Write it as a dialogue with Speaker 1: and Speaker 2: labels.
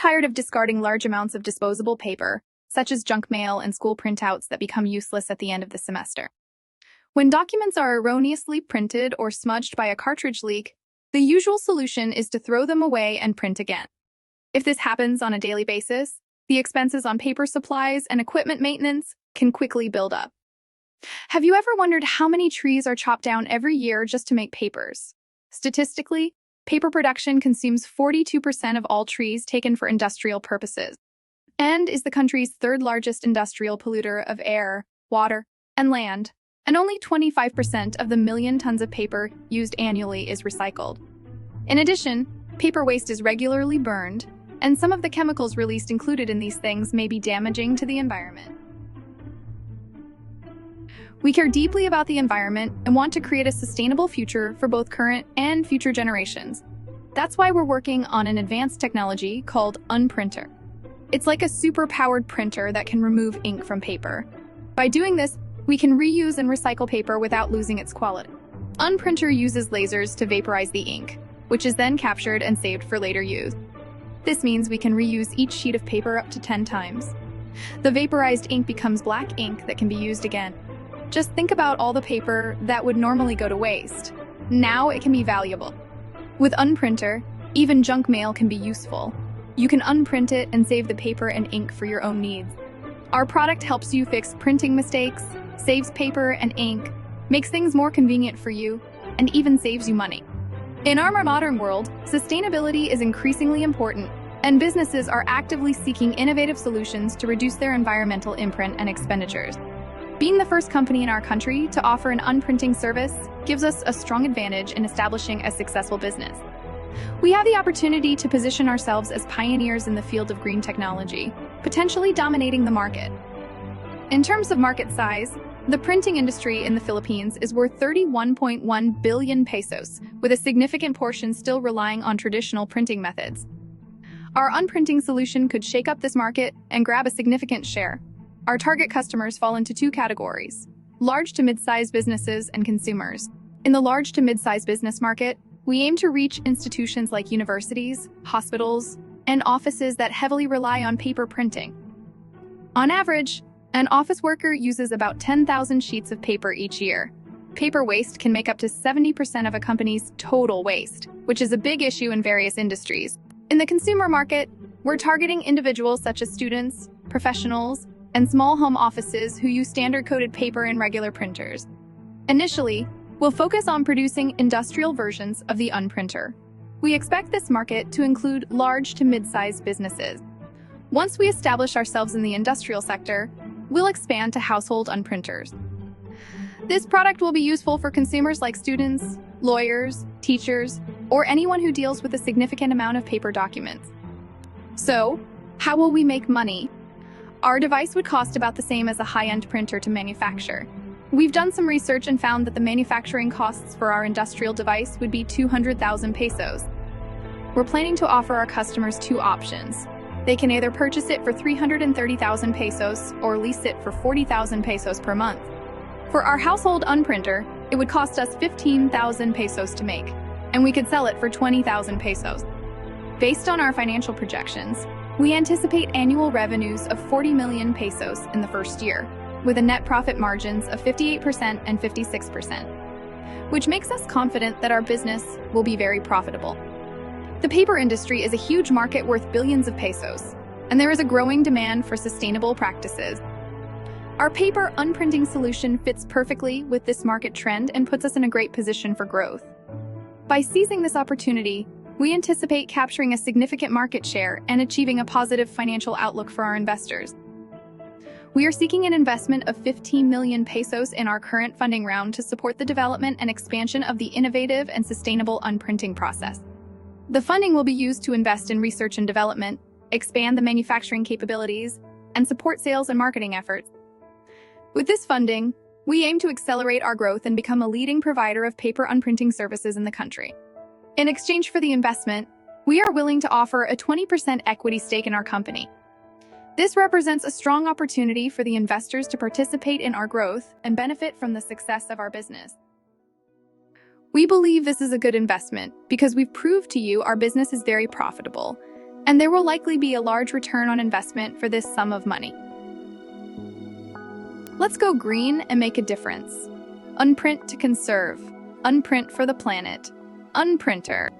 Speaker 1: tired of discarding large amounts of disposable paper, such as junk mail and school printouts that become useless at the end of the semester. When documents are erroneously printed or smudged by a cartridge leak, the usual solution is to throw them away and print again. If this happens on a daily basis, the expenses on paper supplies and equipment maintenance can quickly build up. Have you ever wondered how many trees are chopped down every year just to make papers? Statistically, paper production consumes 42% of all trees taken for industrial purposes, and is the country's third largest industrial polluter of air, water, and land, and only 25% of the million tons of paper used annually is recycled. In addition, paper waste is regularly burned, and some of the chemicals released included in these things may be damaging to the environment. We care deeply about the environment and want to create a sustainable future for both current and future generations. That's why we're working on an advanced technology called Unprinter. It's like a super-powered printer that can remove ink from paper. By doing this, we can reuse and recycle paper without losing its quality. Unprinter uses lasers to vaporize the ink, which is then captured and saved for later use. This means we can reuse each sheet of paper up to 10 times. The vaporized ink becomes black ink that can be used again. Just think about all the paper that would normally go to waste. Now it can be valuable. With Unprinter, even junk mail can be useful. You can unprint it and save the paper and ink for your own needs. Our product helps you fix printing mistakes, saves paper and ink, makes things more convenient for you, and even saves you money. In our modern world, sustainability is increasingly important, and businesses are actively seeking innovative solutions to reduce their environmental imprint and expenditures. Being the first company in our country to offer an unprinting service gives us a strong advantage in establishing a successful business. We have the opportunity to position ourselves as pioneers in the field of green technology, potentially dominating the market. In terms of market size, the printing industry in the Philippines is worth 31.1 billion pesos, with a significant portion still relying on traditional printing methods. Our unprinting solution could shake up this market and grab a significant share. Our target customers fall into two categories: large to mid-sized businesses and consumers. In the large to mid-sized business market, we aim to reach institutions like universities, hospitals, and offices that heavily rely on paper printing. On average, an office worker uses about 10,000 sheets of paper each year. Paper waste can make up to 70% of a company's total waste, which is a big issue in various industries. In the consumer market, we're targeting individuals such as students, professionals, and small home offices who use standard-coated paper and regular printers. Initially, we'll focus on producing industrial versions of the Unprinter. We expect this market to include large to mid-sized businesses. Once we establish ourselves in the industrial sector, we'll expand to household Unprinters. This product will be useful for consumers like students, lawyers, teachers, or anyone who deals with a significant amount of paper documents. So, how will we make money? Our device would cost about the same as a high-end printer to manufacture. We've done some research and found that the manufacturing costs for our industrial device would be 200,000 pesos. We're planning to offer our customers two options. They can either purchase it for 330,000 pesos or lease it for 40,000 pesos per month. For our household Unprinter, it would cost us 15,000 pesos to make, and we could sell it for 20,000 pesos. Based on our financial projections, we anticipate annual revenues of 40 million pesos in the first year, with a net profit margins of 58% and 56%, which makes us confident that our business will be very profitable. The paper industry is a huge market worth billions of pesos, and there is a growing demand for sustainable practices. Our paper unprinting solution fits perfectly with this market trend and puts us in a great position for growth. By seizing this opportunity, we anticipate capturing a significant market share and achieving a positive financial outlook for our investors. We are seeking an investment of 15 million pesos in our current funding round to support the development and expansion of the innovative and sustainable unprinting process. The funding will be used to invest in research and development, expand the manufacturing capabilities, and support sales and marketing efforts. With this funding, we aim to accelerate our growth and become a leading provider of paper unprinting services in the country. In exchange for the investment, we are willing to offer a 20% equity stake in our company. This represents a strong opportunity for the investors to participate in our growth and benefit from the success of our business. We believe this is a good investment because we've proved to you our business is very profitable, and there will likely be a large return on investment for this sum of money. Let's go green and make a difference. Unprint to conserve. Unprint for the planet. Unprinter.